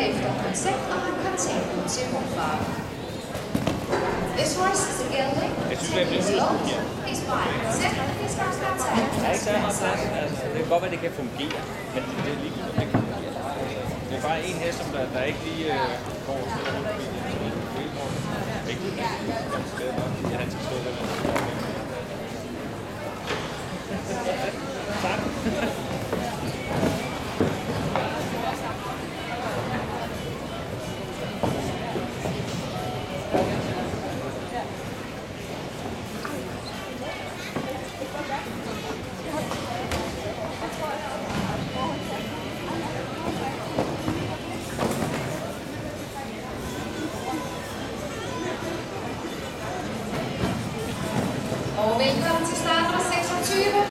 efter koncept og har kontakten til morfar. This horse is a gelding. Is by concept and is not contact. Der er ikke særlig meget plads. Altså, det kan godt være, det kan fungere, men det er ligegyldigt, om det kan fungere. Det er bare en hest, som der ikke lige går til at holde det. Ikke det. Han skal stå der. Tak. Og velkommen til start nummer 26.